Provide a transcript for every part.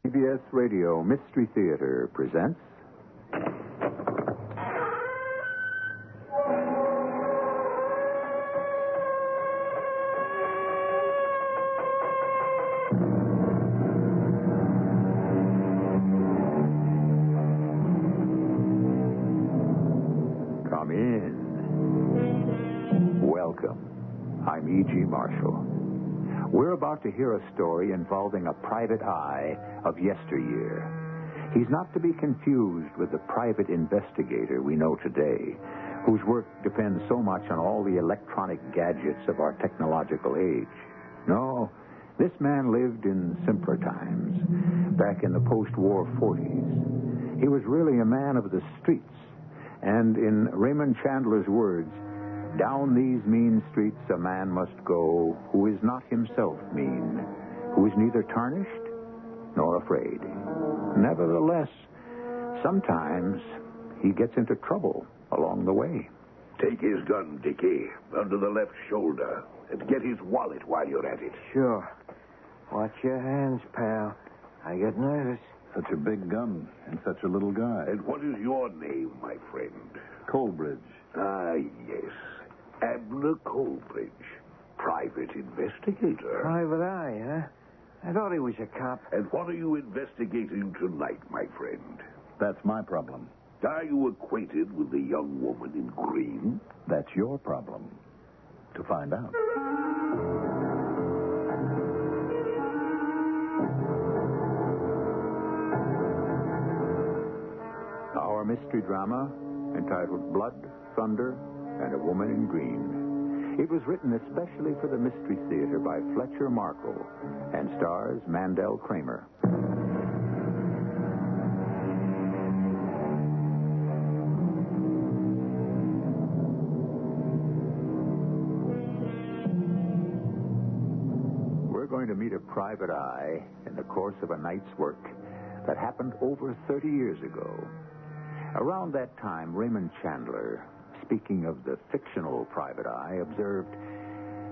CBS Radio Mystery Theater presents... Come in. Welcome. I'm E.G. Marshall. We're about to hear a story involving a private eye of yesteryear. He's not to be confused with the private investigator we know today, whose work depends so much on all the electronic gadgets of our technological age. No, this man lived in simpler times, back in the post-war 40s. He was really a man of the streets, and in Raymond Chandler's words, down these mean streets a man must go who is not himself mean, who is neither tarnished nor afraid. Nevertheless, sometimes he gets into trouble along the way. Take his gun, Dickie, under the left shoulder, and get his wallet while you're at it. Sure. Watch your hands, pal. I get nervous. Such a big gun and such a little guy. And what is your name, my friend? Colbridge. Ah, yes. Abner Colbridge, private investigator. Private eye, huh? I thought he was a cop. And what are you investigating tonight, my friend? That's my problem. Are you acquainted with the young woman in green? That's your problem. To find out. Our mystery drama, entitled Blood, Thunder, and a Woman in Green. It was written especially for the Mystery Theater by Fletcher Markle and stars Mandel Kramer. We're going to meet a private eye in the course of a night's work that happened over 30 years ago. Around that time, Raymond Chandler, speaking of the fictional private eye, observed,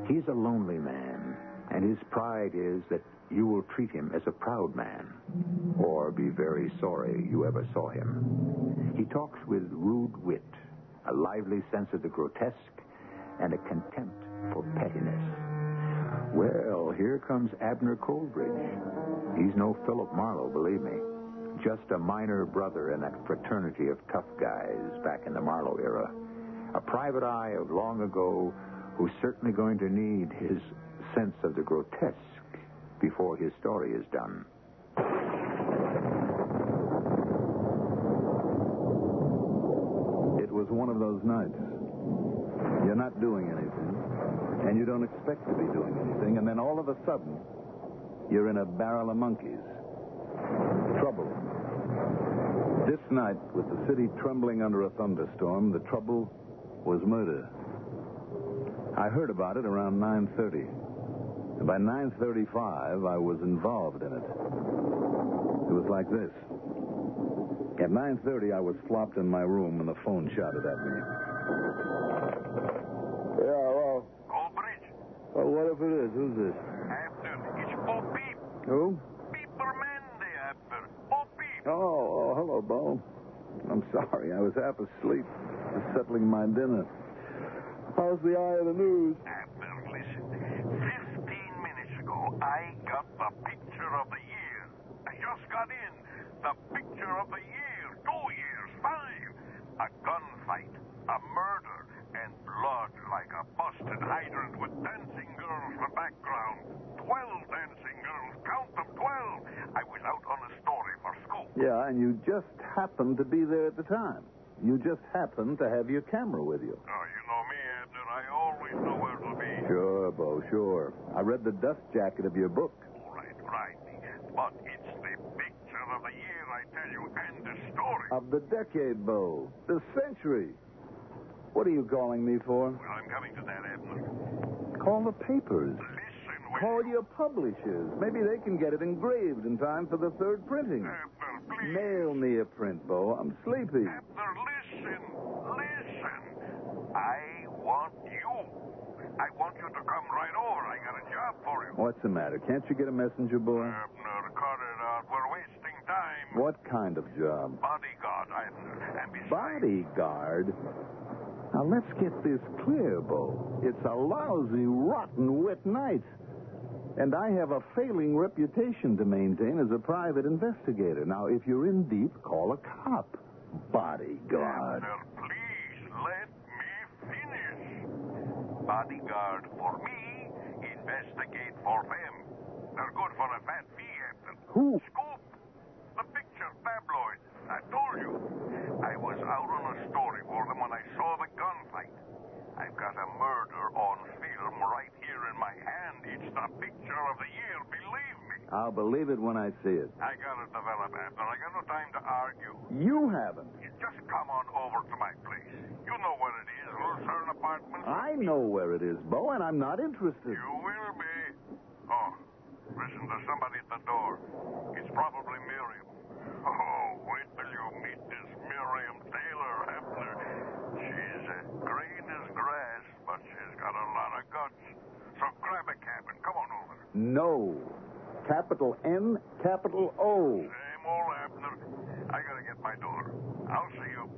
he's a lonely man, and his pride is that you will treat him as a proud man, or be very sorry you ever saw him. He talks with rude wit, a lively sense of the grotesque, and a contempt for pettiness. Well, here comes Abner Colbridge. He's no Philip Marlowe, believe me. Just a minor brother in that fraternity of tough guys back in the Marlowe era. A private eye of long ago who's certainly going to need his sense of the grotesque before his story is done. It was one of those nights. You're not doing anything, and you don't expect to be doing anything, and then all of a sudden, you're in a barrel of monkeys. Trouble. This night, with the city trembling under a thunderstorm, the trouble was murder. I heard about it around 9:30. And by 9:35, I was involved in it. It was like this. At 9:30, I was flopped in my room and the phone shouted at me. Yeah, hello. Colbridge. Well, what if it is? Who's this? Abner, it's Bo Peep. Who? Peepermende, Abner. Bo Peep. Oh, hello, Bo. I'm sorry. I was half asleep, just settling my dinner. How's the eye of the news? Abner, listen. 15 minutes ago, I got the picture of the year. I just got in. The picture of the year. 2 years, 5. A gunfight, a murder, and blood like a busted hydrant with dancing girls for background. 12 dancing girls. Count them, 12. I was out on a story for school. Yeah, and you just happened to be there at the time. You just happened to have your camera with you. Oh, you know me, Abner. I always know where to be. Sure, Bo, sure. I read the dust jacket of your book. Right. But it's the picture of the year, I tell you, and the story. Of the decade, Bo. The century. What are you calling me for? Well, I'm coming to that, Abner. Call the papers. Listen, will Call you? your publishers. Maybe they can get it engraved in time for the third printing. Abner, please. Mail me a print, Bo. I'm sleepy. Abner, listen. I want you. I want you to come right over. I got a job for you. What's the matter? Can't you get a messenger boy? Abner, cut it out. We're wasting What kind of job? Bodyguard, and besides... Bodyguard? Now, let's get this clear, Bo. It's a lousy, rotten, wet night. And I have a failing reputation to maintain as a private investigator. Now, if you're in deep, call a cop. Bodyguard. Abner, please let me finish. Bodyguard for me, investigate for them. They're good for a fat fee, Abner. Who? Scoop. The picture tabloid. I told you. I was out on a story for them when I saw the gunfight. I've got a murder on film right here in my hand. It's the picture of the year, believe me. I'll believe it when I see it. I gotta develop, Abner. I got no time to argue. You haven't. You just come on over to my place. You know where it is, Lucerne Apartments. I know where it is, Bo, and I'm not interested. You will be. Oh, listen, there's somebody at the door. It's probably Miriam. Oh, wait till you meet this Miriam Taylor, Hefner. She's green as grass, but she's got a lot of guts. So grab a cab and come on over. No. Capital N, capital O. Same old Hefner. I gotta get my door. I'll see you.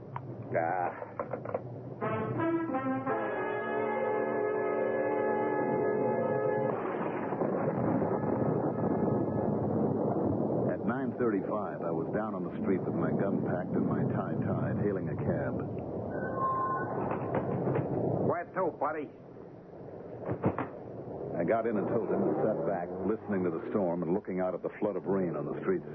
At 9:35, I was down on the street with my gun packed and my tie tied, hailing a cab. Where to, buddy? I got in and told him and sat back, listening to the storm and looking out at the flood of rain on the streets.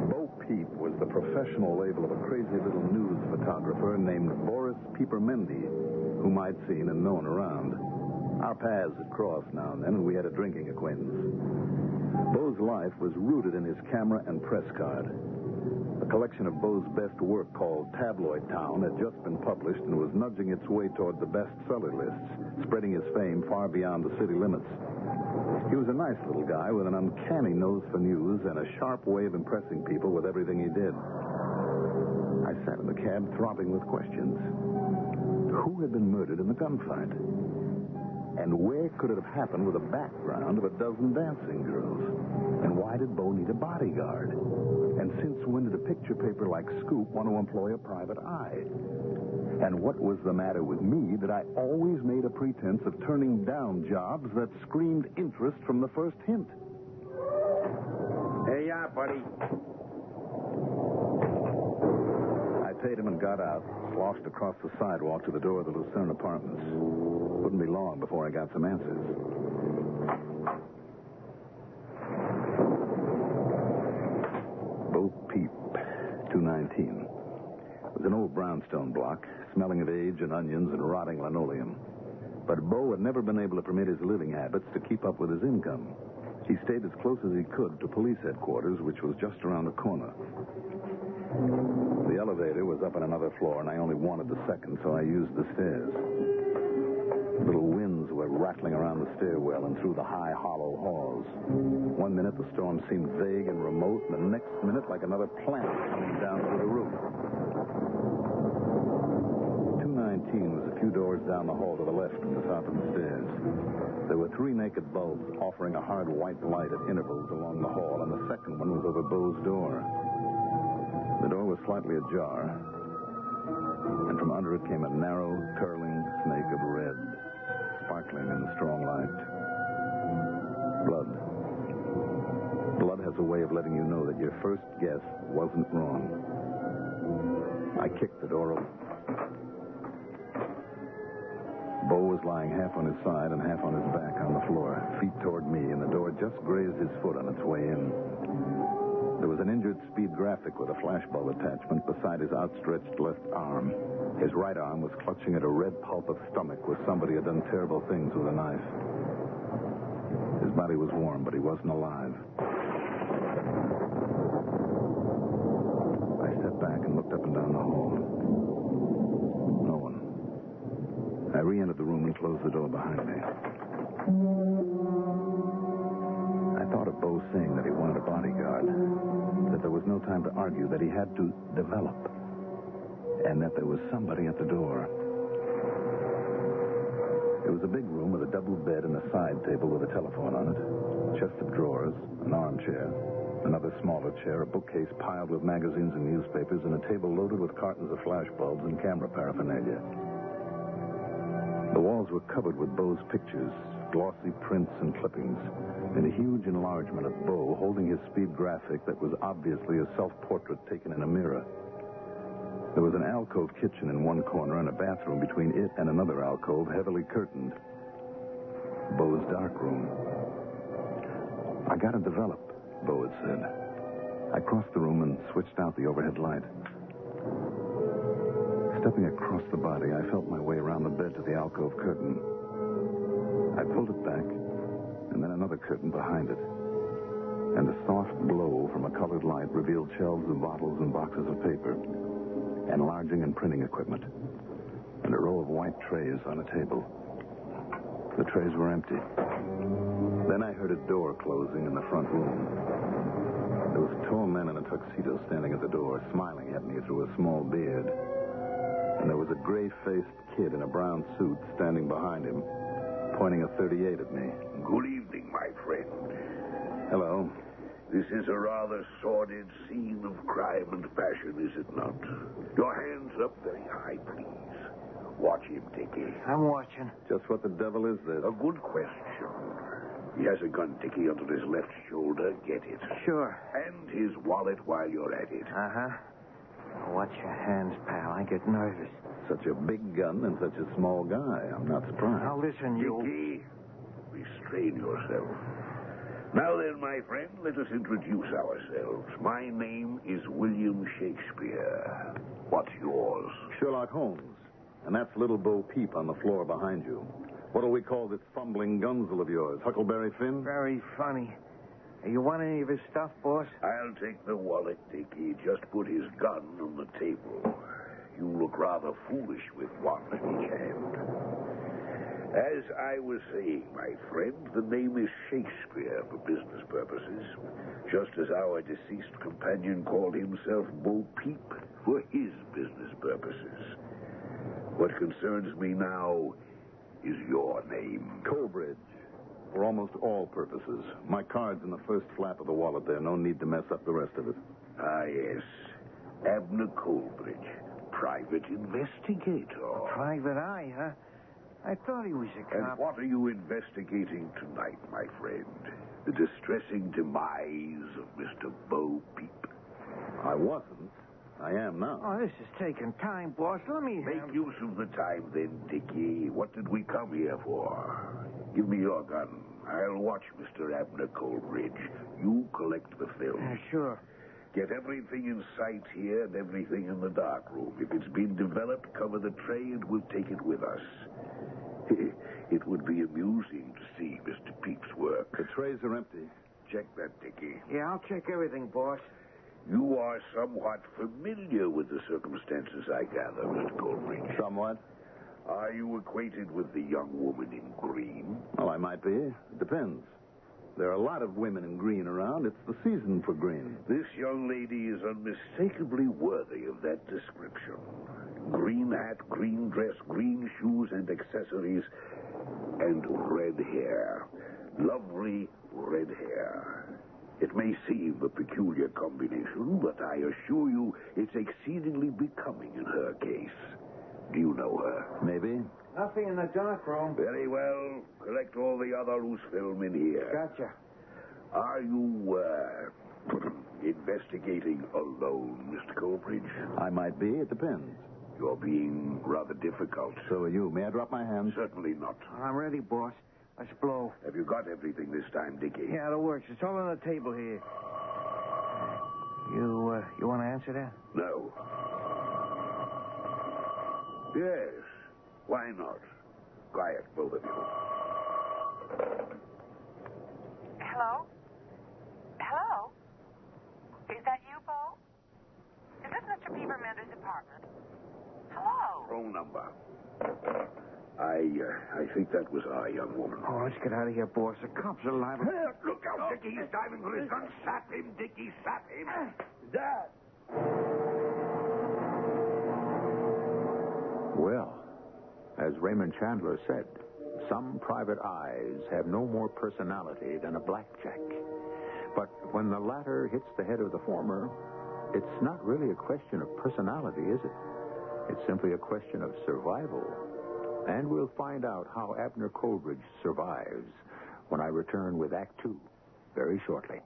Bo Peep was the professional label of a crazy little news photographer named Boris Piepermendy, whom I'd seen and known around. Our paths had crossed now and then, and we had a drinking acquaintance. Bo's life was rooted in his camera and press card. A collection of Bo's best work called Tabloid Town had just been published and was nudging its way toward the bestseller lists, spreading his fame far beyond the city limits. He was a nice little guy with an uncanny nose for news and a sharp way of impressing people with everything he did. I sat in the cab throbbing with questions. Who had been murdered in the gunfight? And where could it have happened with a background of a dozen dancing girls? And why did Bo need a bodyguard? And since when did a picture paper like Scoop want to employ a private eye? And what was the matter with me that I always made a pretense of turning down jobs that screamed interest from the first hint? Here you are, buddy. I paid him and got out, sloshed across the sidewalk to the door of the Lucerne Apartments. Wouldn't be long before I got some answers. Bo Peep, 219. It was an old brownstone block, smelling of age and onions and rotting linoleum. But Bo had never been able to permit his living habits to keep up with his income. He stayed as close as he could to police headquarters, which was just around the corner. The elevator was up on another floor, and I only wanted the second, so I used the stairs. Little winds were rattling around the stairwell and through the high, hollow halls. One minute the storm seemed vague and remote, and the next minute like another planet coming down through the roof. 219 was a few doors down the hall to the left at the top of the stairs. There were 3 naked bulbs offering a hard white light at intervals along the hall, and the second one was over Bo's door. The door was slightly ajar, and from under it came a narrow, curling snake of red, sparkling in the strong light. Blood. Blood has a way of letting you know that your first guess wasn't wrong. I kicked the door open. Bo was lying half on his side and half on his back on the floor, feet toward me, and the door just grazed his foot on its way in. There was an injured speed graphic with a flashbulb attachment beside his outstretched left arm. His right arm was clutching at a red pulp of stomach where somebody had done terrible things with a knife. His body was warm, but he wasn't alive. I stepped back and looked up and down the hall. No one. I re-entered the room and closed the door behind me. I thought of Bo saying that he wanted a bodyguard, that there was no time to argue, that he had to develop, and that there was somebody at the door. It was a big room with a double bed and a side table with a telephone on it, a chest of drawers, an armchair, another smaller chair, a bookcase piled with magazines and newspapers, and a table loaded with cartons of flash bulbs and camera paraphernalia. The walls were covered with Bo's pictures, glossy prints and clippings, and a huge enlargement of Bo holding his speed graphic that was obviously a self-portrait taken in a mirror. There was an alcove kitchen in one corner and a bathroom between it and another alcove heavily curtained. Bo's darkroom. "I got to develop," Bo had said. I crossed the room and switched out the overhead light. Stepping across the body, I felt my way around the bed to the alcove curtain. I pulled it back, and then another curtain behind it. And the soft glow from a colored light revealed shelves of bottles and boxes of paper, enlarging and printing equipment, and a row of white trays on a table. The trays were empty. Then I heard a door closing in the front room. There was a tall man in a tuxedo standing at the door, smiling at me through a small beard. And there was a gray-faced kid in a brown suit standing behind him, pointing a .38 at me. Good evening, my friend. Hello. This is a rather sordid scene of crime and passion, is it not? Your hands up very high, please. Watch him, Dickie. I'm watching. Just what the devil is this? A good question. He has a gun, Dickie, under his left shoulder. Get it. Sure. And his wallet while you're at it. Uh-huh. Watch your hands, pal. I get nervous. Such a big gun and such a small guy. I'm not surprised. Now, listen, you... Dickie, restrain yourself. Now then, my friend, let us introduce ourselves. My name is William Shakespeare. What's yours? Sherlock Holmes. And that's little Bo Peep on the floor behind you. What'll we call this fumbling gunzel of yours? Huckleberry Finn? Very funny. You want any of his stuff, boss? I'll take the wallet, Dickie. Just put his gun on the table. You look rather foolish with one in each hand. As I was saying, my friend, the name is Shakespeare for business purposes, just as our deceased companion called himself Bo Peep for his business purposes. What concerns me now is your name. Coleridge. For almost all purposes. My card's in the first flap of the wallet there. No need to mess up the rest of it. Ah, yes. Abner Coleridge, private investigator. A private eye, huh? I thought he was a And cop. what are you investigating tonight, my friend? The distressing demise of Mr. Bo Peep. I wasn't. I am now. Oh, this is taking time, boss. Let me... Make use of the time, then, Dickie. What did we come here for? Give me your gun. I'll watch Mr. Abner Coleridge. You collect the film. Sure. Get everything in sight here and everything in the dark room. If it's been developed, cover the tray and we'll take it with us. It would be amusing to see Mr. Peep's work. The trays are empty. Check that, Dickie. Yeah, I'll check everything, boss. You are somewhat familiar with the circumstances, I gather, Mr. Coleridge. Somewhat. Are you acquainted with the young woman in green? Well, I might be. It depends. There are a lot of women in green around. It's the season for green. This young lady is unmistakably worthy of that description. Green hat, green dress, green shoes and accessories, and red hair. Lovely red hair. It may seem a peculiar combination, but I assure you it's exceedingly becoming in her case. Do you know her? Maybe. Nothing in the dark room. Very well. Collect all the other loose film in here. Gotcha. Are you, investigating alone, Mr. Coleridge? I might be. It depends. You're being rather difficult. So are you. May I drop my hand? Certainly not. I'm ready, boss. Let's blow. Have you got everything this time, Dickie? Yeah, it works. It's all on the table here. You want to answer that? No. Yes. Why not? Quiet, both of you. Hello? Hello? Is that you, Bo? Is this Mr. Peebermander's apartment? Hello? Wrong number. I think that was our young woman. Oh, let's get out of here, boss. The cops are liable. Look out, Dickie. He's diving for his gun. Sap him, Dickie. Sap him. Dad! Well, as Raymond Chandler said, some private eyes have no more personality than a blackjack. But when the latter hits the head of the former, it's not really a question of personality, is it? It's simply a question of survival. And we'll find out how Abner Coleridge survives when I return with Act Two very shortly.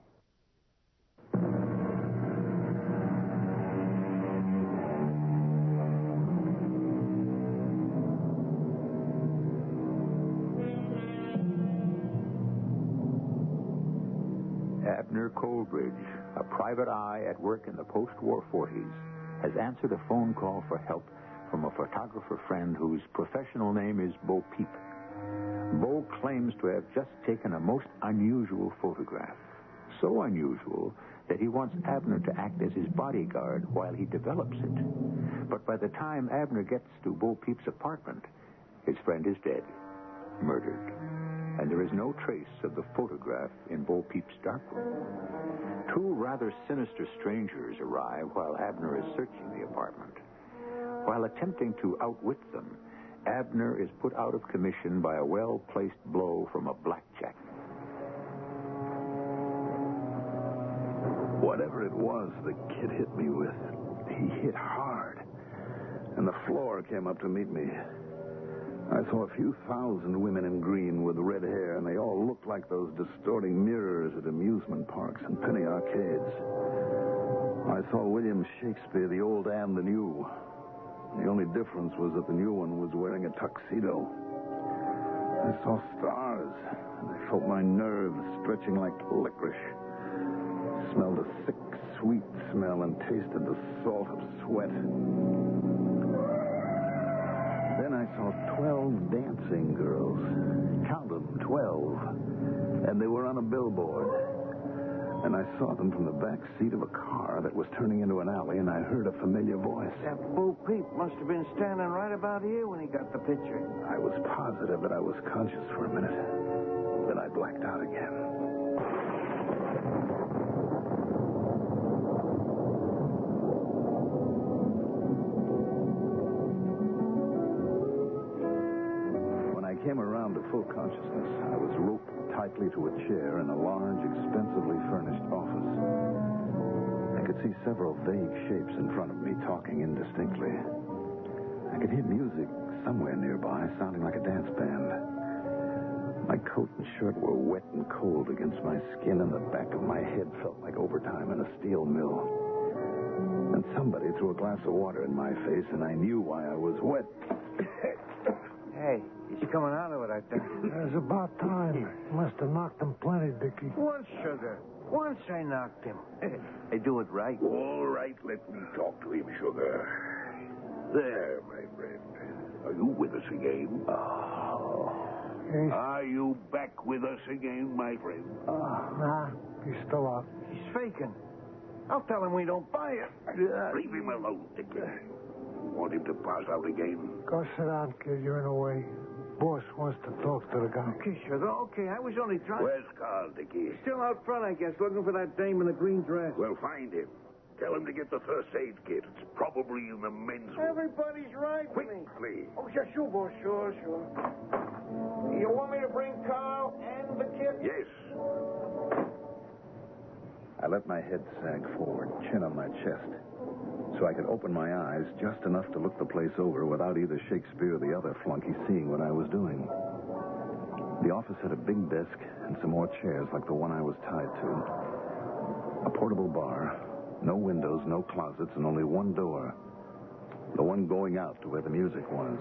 Abner Coleridge, a private eye at work in the post-war 40s, has answered a phone call for help from a photographer friend whose professional name is Bo Peep. Bo claims to have just taken a most unusual photograph. So unusual that he wants Abner to act as his bodyguard while he develops it. But by the time Abner gets to Bo Peep's apartment, his friend is dead, murdered. And there is no trace of the photograph in Bo Peep's darkroom. Two rather sinister strangers arrive while Abner is searching the apartment. While attempting to outwit them, Abner is put out of commission by a well-placed blow from a blackjack. Whatever it was the kid hit me with, he hit hard. And the floor came up to meet me. I saw a few thousand women in green with red hair, and they all looked like those distorting mirrors at amusement parks and penny arcades. I saw William Shakespeare, the old and the new. The only difference was that the new one was wearing a tuxedo. I saw stars, and I felt my nerves stretching like licorice. Smelled a sick, sweet smell and tasted the salt of sweat. Then I saw 12 dancing girls. Count them, 12. And they were on a billboard. And I saw them from the back seat of a car that was turning into an alley, and I heard a familiar voice. That Bo Peep must have been standing right about here when he got the picture. I was positive that I was conscious for a minute. Then I blacked out again. Came around to full consciousness. I was roped tightly to a chair in a large, expensively furnished office. I could see several vague shapes in front of me talking indistinctly. I could hear music somewhere nearby, sounding like a dance band. My coat and shirt were wet and cold against my skin, and the back of my head felt like overtime in a steel mill. And somebody threw a glass of water in my face, and I knew why I was wet. Hey, he's coming out of it, I think. It was about time. Must have knocked him plenty, Dickie. Once, Sugar. Once I knocked him. I do it right. All right, let me talk to him, Sugar. There, my friend. Are you with us again? Hey. Are you back with us again, my friend? Nah, he's still out. He's faking. I'll tell him we don't buy it. Leave him alone, Dickie. Want him to pass out again? Go sit down, kid. You're in the way. Boss wants to talk to the guy. Okay, Sugar, okay. I was only trying... Where's Carl, Dickie? Still out front, I guess, looking for that dame in the green dress. Well, find him. Tell him to get the first aid kit. It's probably in the men's room. Everybody's right with me. Quickly. Oh, sure, boss. Sure. You want me to bring Carl and the kid? Yes. I let my head sag forward, chin on my chest, so I could open my eyes just enough to look the place over without either Shakespeare or the other flunky seeing what I was doing. The office had a big desk and some more chairs like the one I was tied to. A portable bar, no windows, no closets, and only one door. The one going out to where the music was.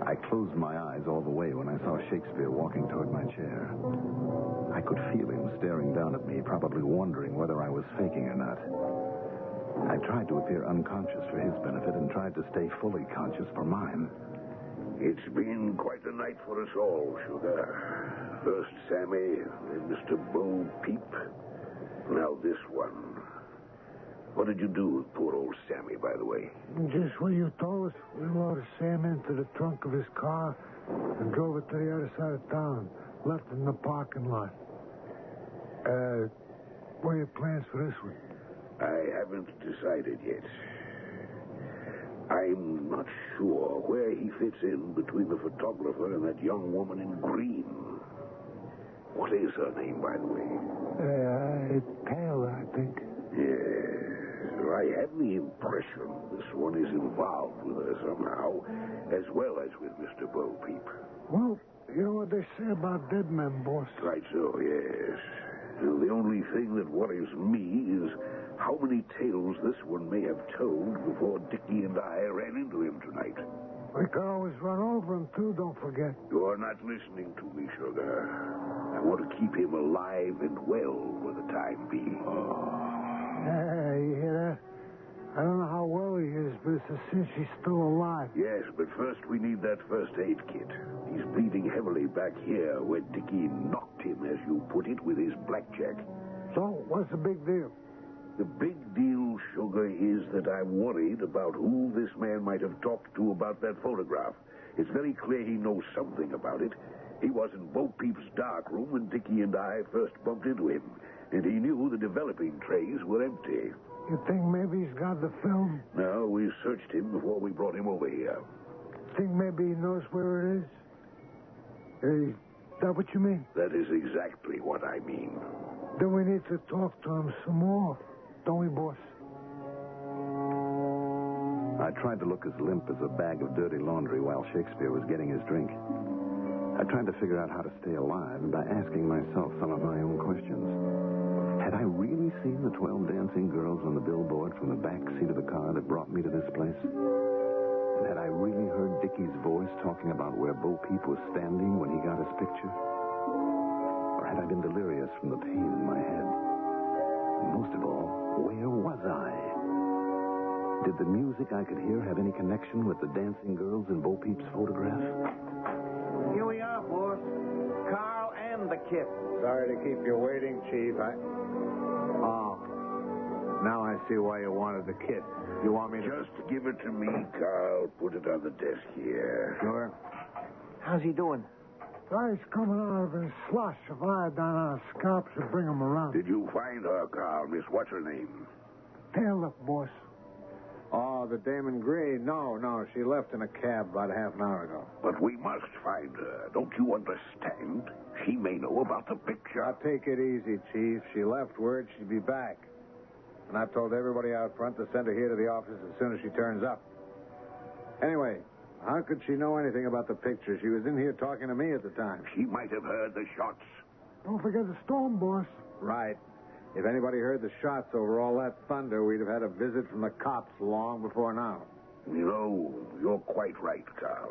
I closed my eyes all the way when I saw Shakespeare walking toward my chair. I could feel him staring down at me, probably wondering whether I was faking or not. I tried to appear unconscious for his benefit and tried to stay fully conscious for mine. It's been quite a night for us all, Sugar. First Sammy, then Mr. Bo Peep. Now this one. What did you do with poor old Sammy, by the way? Just what you told us. We loaded Sam into the trunk of his car and drove it to the other side of town. Left it in the parking lot. What are your plans for this one? I haven't decided yet. I'm not sure where he fits in between the photographer and that young woman in green. What is her name, by the way? Taylor, I think. Yes. I have the impression this one is involved with her somehow, as well as with Mr. Bo Peep. Well, you know what they say about dead men, boss? Right so, yes. The only thing that worries me is how many tales this one may have told before Dickie and I ran into him tonight. We can always run over him, too, don't forget. You're not listening to me, Sugar. I want to keep him alive and well for the time being. You hear that? I don't know how well he is, but it's a cinch he's still alive. Yes, but first we need that first aid kit. He's bleeding heavily back here where Dickie knocked him, as you put it, with his blackjack. So, what's the big deal? The big deal, Sugar, is that I'm worried about who this man might have talked to about that photograph. It's very clear he knows something about it. He was in Bo Peep's dark room when Dickie and I first bumped into him, and he knew the developing trays were empty. You think maybe he's got the film? No, we searched him before we brought him over here. Think maybe he knows where it is? Is that what you mean? That is exactly what I mean. Then we need to talk to him some more, don't we, boss? I tried to look as limp as a bag of dirty laundry while Shakespeare was getting his drink. I tried to figure out how to stay alive by asking myself some of my own questions. Had I really seen the 12 dancing girls on the billboard from the back seat of the car that brought me to this place? And had I really heard Dickie's voice talking about where Bo Peep was standing when he got his picture? Or had I been delirious from the pain in my head? And most of all, where was I? Did the music I could hear have any connection with the dancing girls in Bo Peep's photograph? Here we are, boss. Carl and the kid. Sorry to keep you waiting, Chief. Oh. Now I see why you wanted the kit. You want me to... Just give it to me, Carl. Put it on the desk here. Sure. How's he doing? Guy's coming out of his slush of iodine on his scalp to bring him around. Did you find her, Carl? Miss, what's her name? Taylor, boss. Oh, the Damon Green. No, she left in a cab about half an hour ago. But we must find her. Don't you understand? She may know about the picture. Now, take it easy, Chief. She left word she'd be back. And I've told everybody out front to send her here to the office as soon as she turns up. Anyway, how could she know anything about the picture? She was in here talking to me at the time. She might have heard the shots. Don't forget the storm, boss. Right. If anybody heard the shots over all that thunder, we'd have had a visit from the cops long before now. You know, you're quite right, Carl.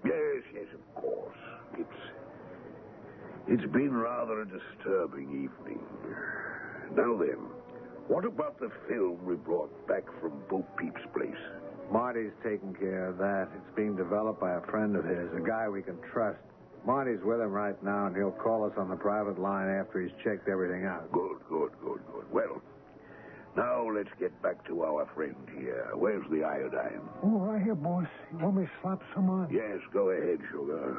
Yes, of course. It's been rather a disturbing evening. Now then, what about the film we brought back from Bo Peep's place? Marty's taking care of that. It's being developed by a friend of his, a guy we can trust. Marty's with him right now, and he'll call us on the private line after he's checked everything out. Good. Well, now let's get back to our friend here. Where's the iodine? Oh, right here, boss. You want me to slap some on? Yes, go ahead, Sugar.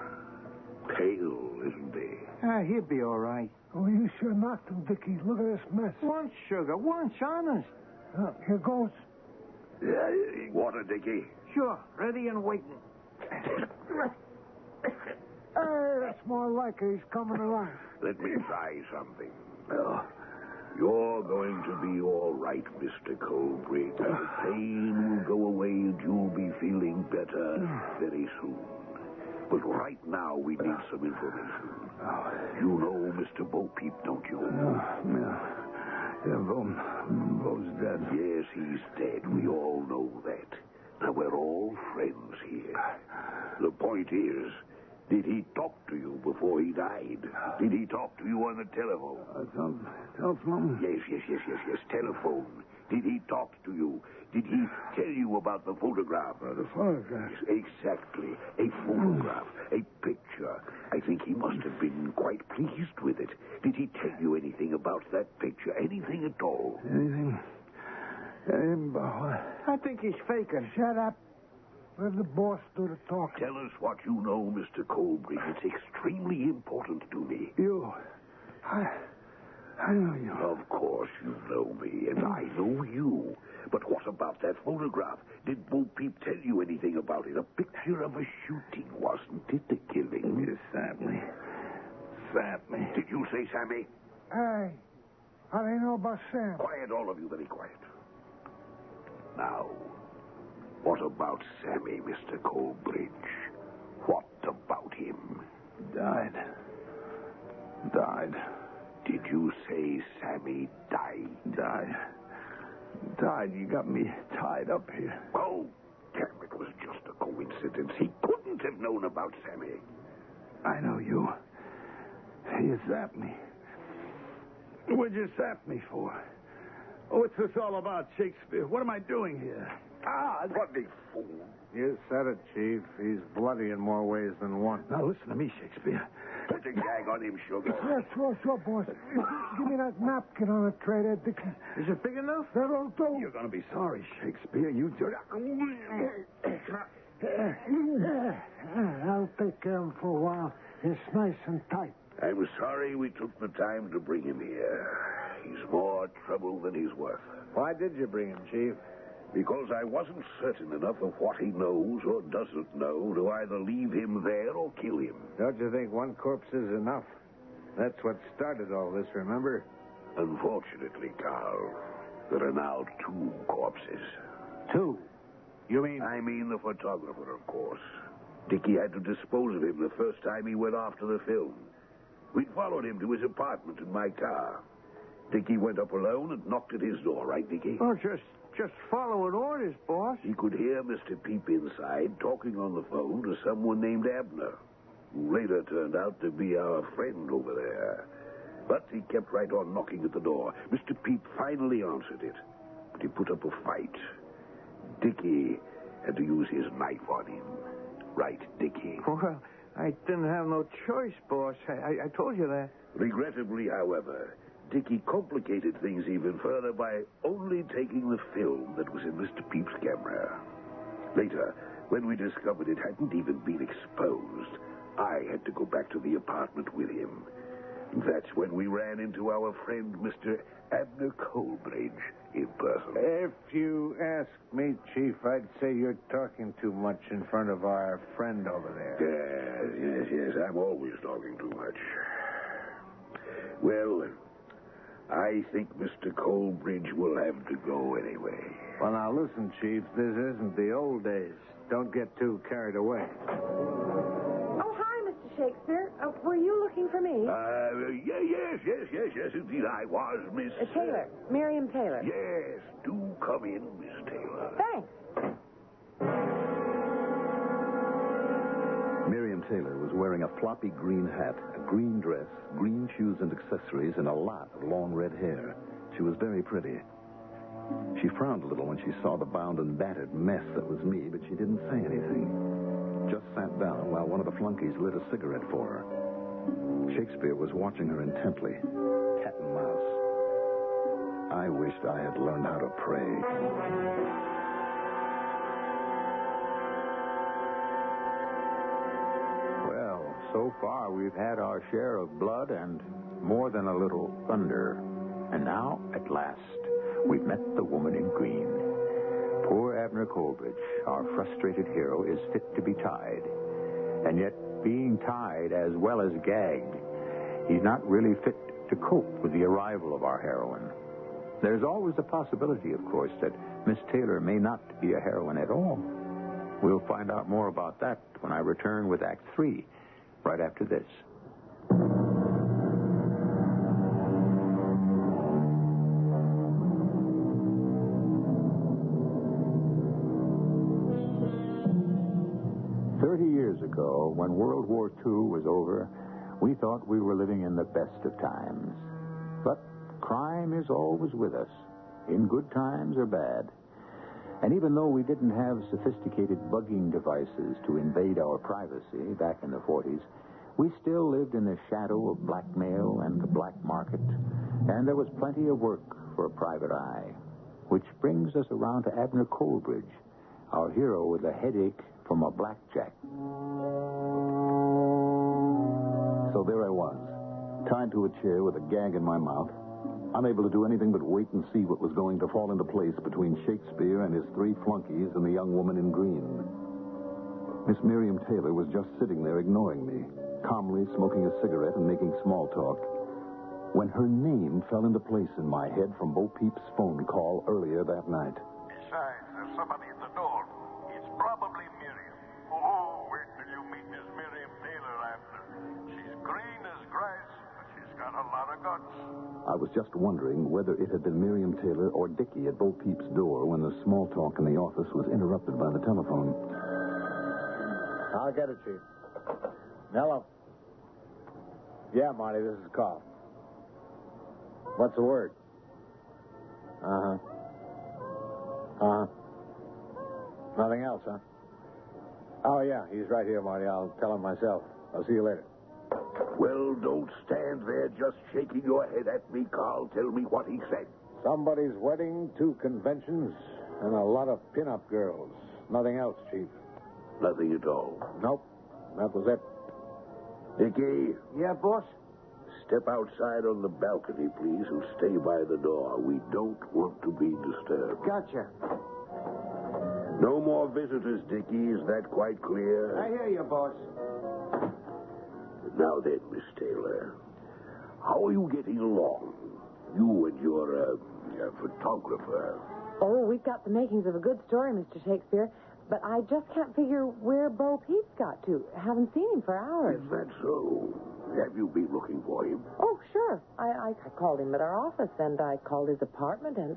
Pale, isn't he? He'll be all right. Oh, you sure knocked him, Dickie. Look at this mess. Once, Sugar, once, honest. Here goes. Water, Dickie. Sure, ready and waiting. Hey, that's more like it. He's coming around. Let me try something. You're going to be all right, Mr. Colbrig. The pain will go away and you'll be feeling better very soon. But right now we need some information. You know Mr. Bo Peep, don't you? Yeah, Bo's dead. Yes, he's dead. We all know that. Now, we're all friends here. The point is, did he talk to you before he died? Did he talk to you on the telephone? Telephone? Yes. Telephone. Did he talk to you? Did he tell you about the photograph? The photograph? Yes, exactly. A photograph. A picture. I think he must have been quite pleased with it. Did he tell you anything about that picture? Anything at all? Anything? I think he's faking. Shut up. Let the boss do the talking. Tell us what you know, Mr. Colbrig. It's extremely important to me. I know you. Of course you know me, and I know you. But what about that photograph? Did Bo Peep tell you anything about it? A picture of a shooting, wasn't it? The killing. Sadly. Did you Sammy? Hey, how do you know about Sam? Quiet, all of you, very quiet. Now, what about Sammy, Mr. Colbridge? What about him? Died. Did you say Sammy died? Died. You got me tied up here. Oh, damn, it was just a coincidence. He couldn't have known about Sammy. I know you. You zapped me. What'd you zap me for? What's this all about, Shakespeare? What am I doing here? Bloody fool. You said it, Chief. He's bloody in more ways than one. Now, listen to me, Shakespeare. Put the gag on him, Sugar. Yeah, sure, boss. Give me that napkin on the tray there, Dick. Is it big enough? That'll do. You're going to be sorry, Shakespeare. You do. I'll take care of him for a while. It's nice and tight. I'm sorry we took the time to bring him here. He's more trouble than he's worth. Why did you bring him, Chief? Because I wasn't certain enough of what he knows or doesn't know to either leave him there or kill him. Don't you think one corpse is enough? That's what started all this, remember? Unfortunately, Carl, there are now 2 corpses. 2? You mean... I mean the photographer, of course. Dickie had to dispose of him the first time he went off to the film. We followed him to his apartment in my car. Dickie went up alone and knocked at his door, right, Dickie? Oh, just following orders, boss. He could hear Mr. Peep inside talking on the phone to someone named Abner, who later turned out to be our friend over there. But he kept right on knocking at the door. Mr. Peep finally answered it, but he put up a fight. Dickie had to use his knife on him. Right, Dickie? Well, I didn't have no choice, boss. I told you that. Regrettably, however, Dickie complicated things even further by only taking the film that was in Mr. Peep's camera. Later, when we discovered it hadn't even been exposed, I had to go back to the apartment with him. That's when we ran into our friend, Mr. Abner Colbridge, in person. If you ask me, Chief, I'd say you're talking too much in front of our friend over there. Yes, I'm always talking too much. Well, I think Mr. Colbridge will have to go anyway. Well, now, listen, Chief, this isn't the old days. Don't get too carried away. Oh, hi, Mr. Shakespeare. Were you looking for me? Yes, indeed I was, Miss... Taylor. Miriam Taylor. Yes, do come in, Miss Taylor. Thanks. Miriam Taylor was wearing a floppy green hat, a green dress, green shoes and accessories, and a lot of long red hair. She was very pretty. She frowned a little when she saw the bound and battered mess that was me, but she didn't say anything. Just sat down while one of the flunkies lit a cigarette for her. Shakespeare was watching her intently. Cat and mouse. I wished I had learned how to pray. Well, so far we've had our share of blood and more than a little thunder. And now, at last, we've met the woman in green. Poor Abner Colbridge, our frustrated hero, is fit to be tied. And yet, being tied as well as gagged, he's not really fit to cope with the arrival of our heroine. There's always the possibility, of course, that Miss Taylor may not be a heroine at all. We'll find out more about that when I return with Act 3, right after this. Years ago, when World War II was over, we thought we were living in the best of times. But crime is always with us, in good times or bad. And even though we didn't have sophisticated bugging devices to invade our privacy back in the 40s, we still lived in the shadow of blackmail and the black market, and there was plenty of work for a private eye. Which brings us around to Abner Colbridge, our hero with a headache from a blackjack. So there I was, tied to a chair with a gag in my mouth, unable to do anything but wait and see what was going to fall into place between Shakespeare and his 3 flunkies and the young woman in green. Miss Miriam Taylor was just sitting there ignoring me, calmly smoking a cigarette and making small talk. when her name fell into place in my head from Bo Peep's phone call earlier that night. Besides, there's somebody at the door. It's probably Miriam. Oh, wait till you meet Miss Miriam Taylor after. She's green as grass, but she's got a lot of guts. I was just wondering whether it had been Miriam Taylor or Dickie at Bo Peep's door when the small talk in the office was interrupted by the telephone. I'll get it, Chief. Hello. Yeah, Marty, this is Carl. What's the word? Uh-huh. Uh-huh. Nothing else, huh? Oh, yeah, he's right here, Marty. I'll tell him myself. I'll see you later. Well, don't stand there just shaking your head at me, Carl. Tell me what he said. Somebody's wedding, 2 conventions, and a lot of pin-up girls. Nothing else, Chief. Nothing at all. Nope. That was it. Dickie, Yeah, boss? step outside on the balcony, please, and stay by the door. We don't want to be disturbed. Gotcha. No more visitors, Dickie. Is that quite clear? I hear you, boss. Now then, Miss Taylor, how are you getting along? You and your photographer. Oh, we've got the makings of a good story, Mr. Shakespeare. But I just can't figure where Bo Peep's got to. Haven't seen him for hours. Is that so? Have you been looking for him? Oh, sure. I called him at our office, and I called his apartment, and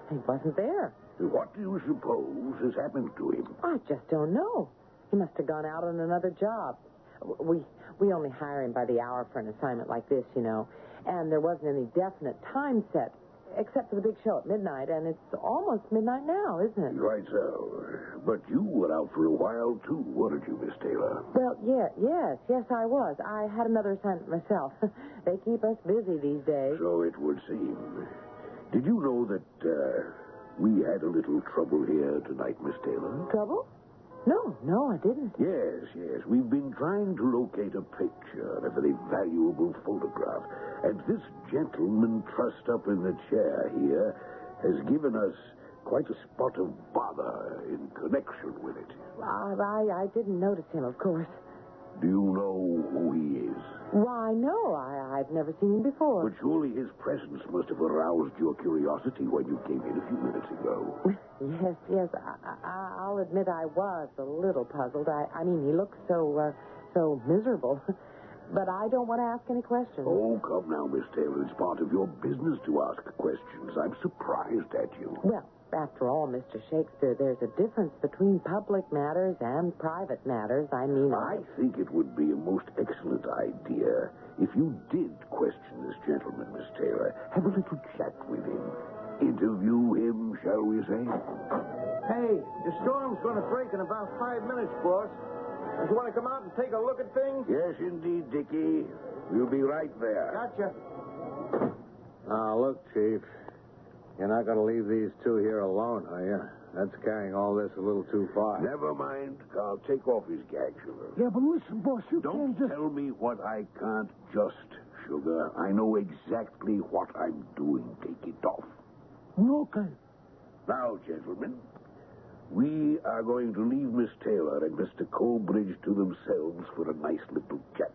he wasn't there. What do you suppose has happened to him? I just don't know. He must have gone out on another job. We only hire him by the hour for an assignment like this, you know. And there wasn't any definite time set, except for the big show at midnight, and it's almost midnight now, isn't it? Right so. But you were out for a while, too, weren't you, Miss Taylor? Well, yes, I was. I had another assignment myself. They keep us busy these days. So it would seem. Did you know that we had a little trouble here tonight, Miss Taylor? Trouble? No, I didn't. Yes. We've been trying to locate a picture, a very valuable photograph. And this gentleman trussed up in the chair here has given us quite a spot of bother in connection with it. I didn't notice him, of course. Do you know who he is? Why, no, I've never seen him before. But surely his presence must have aroused your curiosity when you came in a few minutes ago. Yes, I'll admit I was a little puzzled. I mean, he looked so miserable. But I don't want to ask any questions. Oh, come now, Miss Taylor. It's part of your business to ask questions. I'm surprised at you. Well, after all, Mr. Shakespeare, there's a difference between public matters and private matters. I mean, I think it would be a most excellent idea if you did question this gentleman, Miss Taylor. Have a little chat with him. Interview him, shall we say? Hey, the storm's going to break in about 5 minutes, boss. Do you want to come out and take a look at things? Yes, indeed, Dickie. We'll be right there. Gotcha. Now, look, Chief. You're not going to leave these 2 here alone, are you? That's carrying all this a little too far. Never mind, Carl. Take off his gag, Sugar. Yeah, but listen, boss, you Don't can't just... tell me what I can't just, Sugar. I know exactly what I'm doing. Take it off. Okay. Now, gentlemen, we are going to leave Miss Taylor and Mr. Colbridge to themselves for a nice little chat.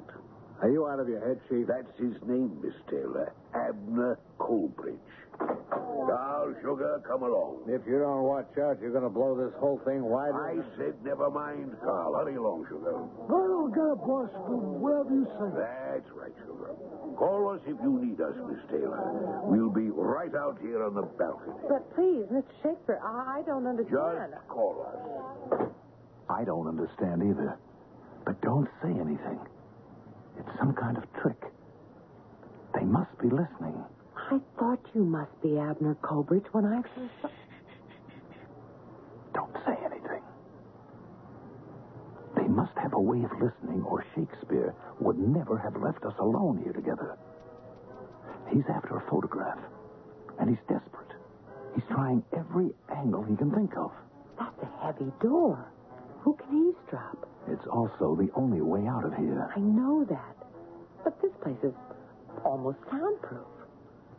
Are you out of your head, Chief? That's his name, Miss Taylor. Abner Colbridge. Now, Sugar, come along. If you don't watch out, you're going to blow this whole thing wide I open. said never mind, Carl. Hurry along, Sugar. I don't get it, boss, but whatever you say. That's right, Sugar. Call us if you need us, Miss Taylor. We'll be right out here on the balcony. but please, Mr. Shakespeare, I don't understand. Just call us. I don't understand either. But don't say anything. It's some kind of trick. They must be listening. I thought you must be Abner Colbridge when I first saw... Don't say anything. They must have a way of listening, or Shakespeare would never have left us alone here together. He's after a photograph, and he's desperate. He's trying every angle he can think of. That's a heavy door. Who can eavesdrop? It's also the only way out of here. I know that. But this place is almost soundproof.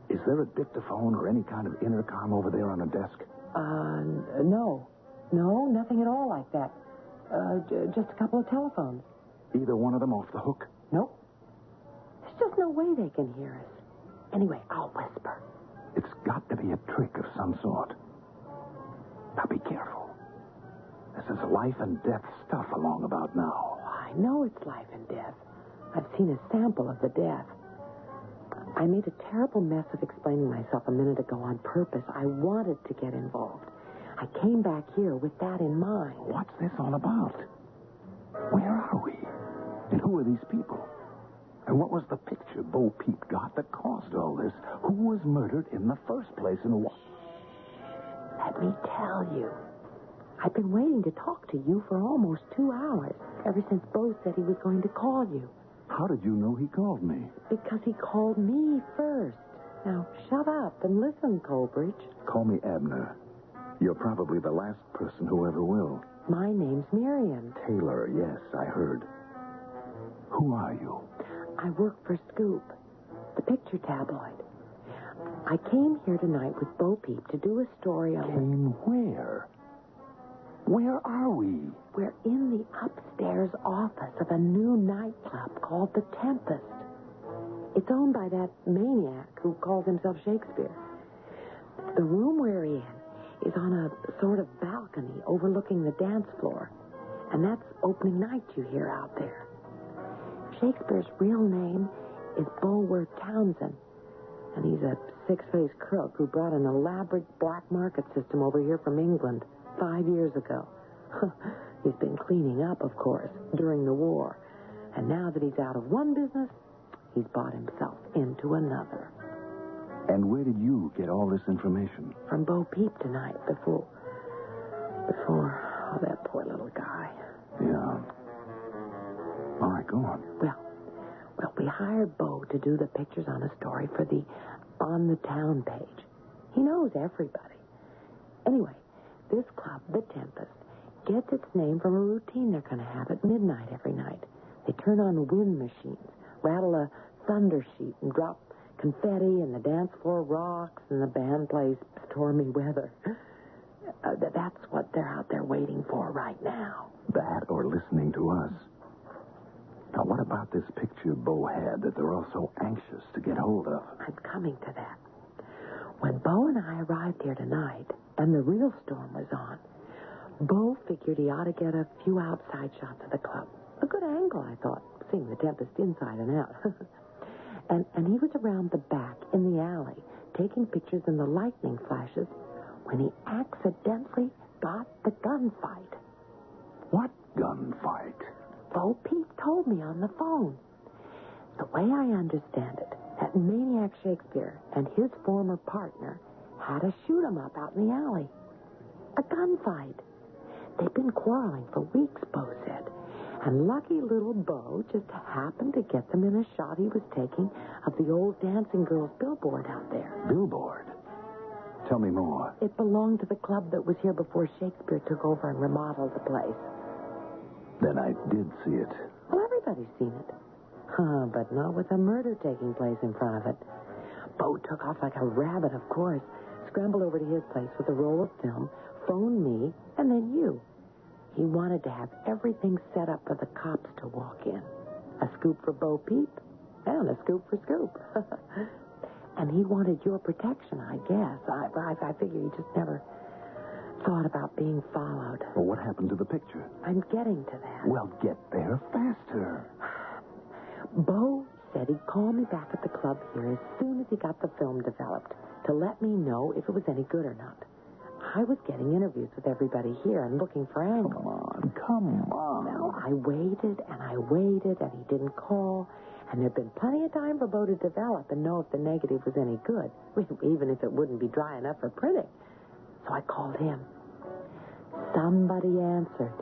Is there a dictaphone or any kind of intercom over there on a desk? No. No, nothing at all like that. Just a couple of telephones. Either one of them off the hook? Nope. There's just no way they can hear us. Anyway, I'll whisper. It's got to be a trick of some sort. Now be careful. This is life and death stuff along about now. I know it's life and death. I've seen a sample of the death. I made a terrible mess of explaining myself a minute ago on purpose. I wanted to get involved. I came back here with that in mind. What's this all about? Where are we? And who are these people? And what was the picture Bo Peep got that caused all this? Who was murdered in the first place and what? Let me tell you. I've been waiting to talk to you for almost 2 hours, ever since Bo said he was going to call you. How did you know he called me? Because he called me first. Now, shut up and listen, Colbridge. Call me Abner. You're probably the last person who ever will. My name's Miriam. Taylor, yes, I heard. Who are you? I work for Scoop, the picture tabloid. I came here tonight with Bo Peep to do a story on... Came where? Where are we? We're in the upstairs office of a new nightclub called The Tempest. It's owned by that maniac who calls himself Shakespeare. The room we're in is on a sort of balcony overlooking the dance floor. And that's opening night you hear out there. Shakespeare's real name is Bulwer Townsend. And he's a six-faced crook who brought an elaborate black market system over here from England 5 years ago. He's been cleaning up, of course, during the war. And now that he's out of one business, he's bought himself into another. And where did you get all this information? From Bo Peep tonight, before, that poor little guy. Yeah. All right, go on. Well, we hired Bo to do the pictures on a story for the On the Town page. He knows everybody. Anyway, this club, The Tempest, gets its name from a routine they're going to have at midnight every night. They turn on wind machines, rattle a thunder sheet, and drop confetti, and the dance floor rocks, and the band plays Stormy Weather. That's what they're out there waiting for right now. That or listening to us. Now, what about this picture Bo had that they're all so anxious to get hold of? I'm coming to that. When Bo and I arrived here tonight, and the real storm was on, Bo figured he ought to get a few outside shots of the club. A good angle, I thought, seeing the Tempest inside and out. and he was around the back in the alley, taking pictures in the lightning flashes, when he accidentally got the gunfight. What gunfight? Bo Peep told me on the phone. The way I understand it, that maniac Shakespeare and his former partner had a shoot-'em-up out in the alley. A gunfight. They've been quarreling for weeks, Bo said. And lucky little Bo just happened to get them in a shot he was taking of the old Dancing Girls billboard out there. Billboard? Tell me more. It belonged to the club that was here before Shakespeare took over and remodeled the place. Then I did see it. Well, everybody's seen it. But not with a murder taking place in front of it. Bo took off like a rabbit, of course. Scrambled over to his place with a roll of film, phoned me, and then you. He wanted to have everything set up for the cops to walk in. A scoop for Bo Peep, and a scoop for Scoop. And he wanted your protection, I guess. I figure he just never thought about being followed. Well, what happened to the picture? I'm getting to that. Well, get there faster. Bo said he'd call me back at the club here as soon as he got the film developed to let me know if it was any good or not. I was getting interviews with everybody here and looking for angles. Come on. Well, I waited and he didn't call. And there'd been plenty of time for Bo to develop and know if the negative was any good, even if it wouldn't be dry enough for printing. So I called him. Somebody answered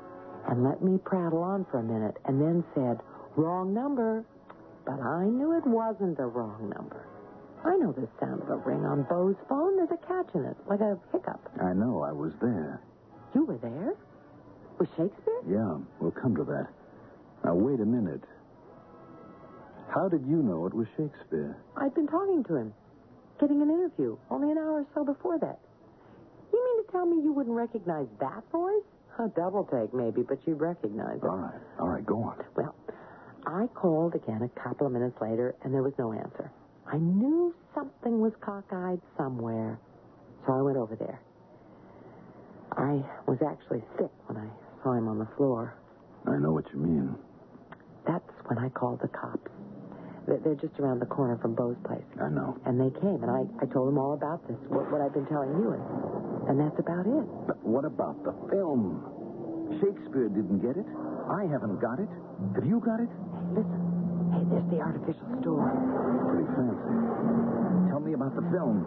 and let me prattle on for a minute and then said, "Wrong number." But I knew it wasn't a wrong number. I know the sound of a ring on Bo's phone. There's a catch in it, like a hiccup. I know. I was there. You were there? With Shakespeare? Yeah, we'll come to that. Now, wait a minute. How did you know it was Shakespeare? I'd been talking to him, getting an interview, only an hour or so before that. You mean to tell me you wouldn't recognize that voice? A double take, maybe, but you'd recognize it. All right, go on. Well, I called again a couple of minutes later, and there was no answer. I knew something was cockeyed somewhere, so I went over there. I was actually sick when I saw him on the floor. I know what you mean. That's when I called the cops. They're just around the corner from Beau's place. I know. And they came, and I told them all about this, what I've been telling you, and that's about it. But what about the film? Shakespeare didn't get it. I haven't got it. Have you got it? Hey, listen. Hey, there's the artificial store. Pretty fancy. Tell me about the film.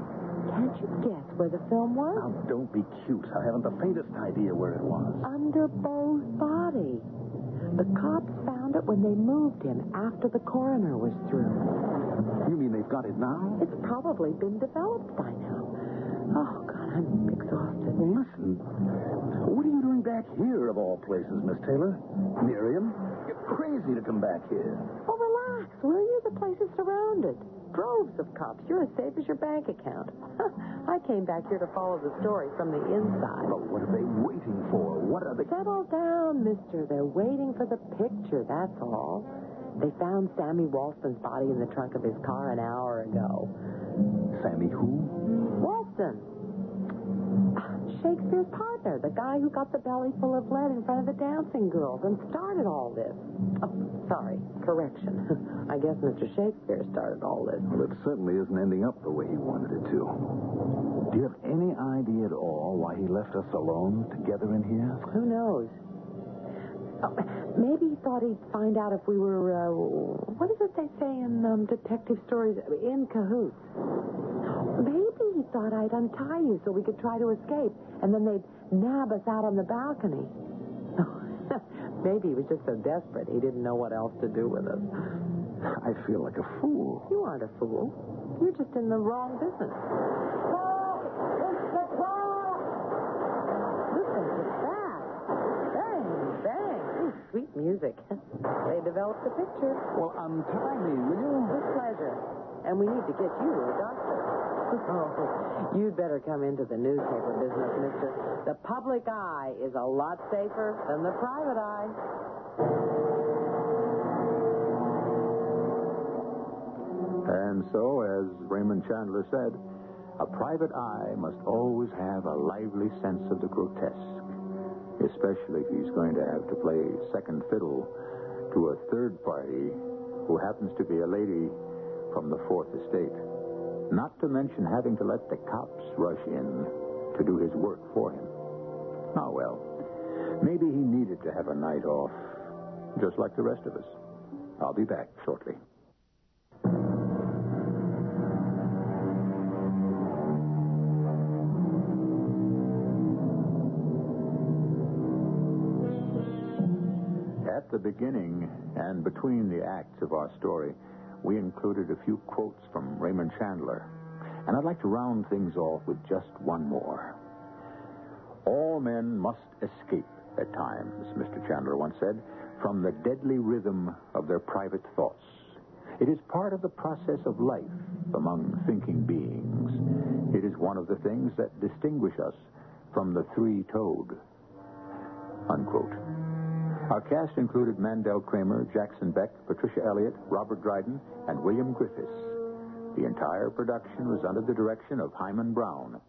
Can't you guess where the film was? Now, don't be cute. I haven't the faintest idea where it was. Under Beau's body. The cops found it when they moved him after the coroner was through. You mean they've got it now? It's probably been developed by now. Oh, God, I'm exhausted. Well, listen. What are you doing back here, of all places, Miss Taylor? Miriam, you're crazy to come back here. Oh, relax, will you? The place is surrounded. Droves of cops. You're as safe as your bank account. I came back here to follow the story from the inside. But what are they waiting for? What are they... Settle down, mister. They're waiting for the picture, that's all. They found Sammy Walston's body in the trunk of his car an hour ago. Sammy who? Walston. Shakespeare's partner, the guy who got the belly full of lead in front of the dancing girls and started all this. Oh, sorry. Correction. I guess Mr. Shakespeare started all this. Well, it certainly isn't ending up the way he wanted it to. Do you have any idea at all why he left us alone together in here? Who knows? Oh, maybe he thought he'd find out if we were, what is it they say in detective stories? In cahoots. Maybe he thought I'd untie you so we could try to escape, and then they'd nab us out on the balcony. Maybe he was just so desperate he didn't know what else to do with us. I feel like a fool. You aren't a fool. You're just in the wrong business. Listen to that. Bang, bang. Ooh, sweet music. They developed the picture. Well, untie me, will you? With pleasure. And we need to get you to a doctor. Oh, you'd better come into the newspaper business, mister. The public eye is a lot safer than the private eye. And so, as Raymond Chandler said, a private eye must always have a lively sense of the grotesque, especially if he's going to have to play second fiddle to a third party who happens to be a lady from the Fourth Estate. Not to mention having to let the cops rush in to do his work for him. Oh, well, maybe he needed to have a night off, just like the rest of us. I'll be back shortly. At the beginning and between the acts of our story, we included a few quotes from Raymond Chandler. And I'd like to round things off with just one more. All men must escape at times, Mr. Chandler once said, from the deadly rhythm of their private thoughts. It is part of the process of life among thinking beings. It is one of the things that distinguish us from the three-toed. Unquote. Our cast included Mandel Kramer, Jackson Beck, Patricia Elliott, Robert Dryden, and William Griffiths. The entire production was under the direction of Hyman Brown.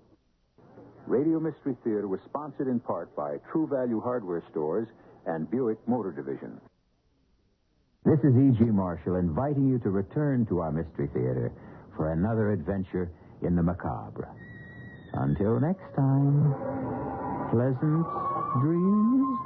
Radio Mystery Theater was sponsored in part by True Value Hardware Stores and Buick Motor Division. This is E.G. Marshall inviting you to return to our Mystery Theater for another adventure in the macabre. Until next time, pleasant dreams.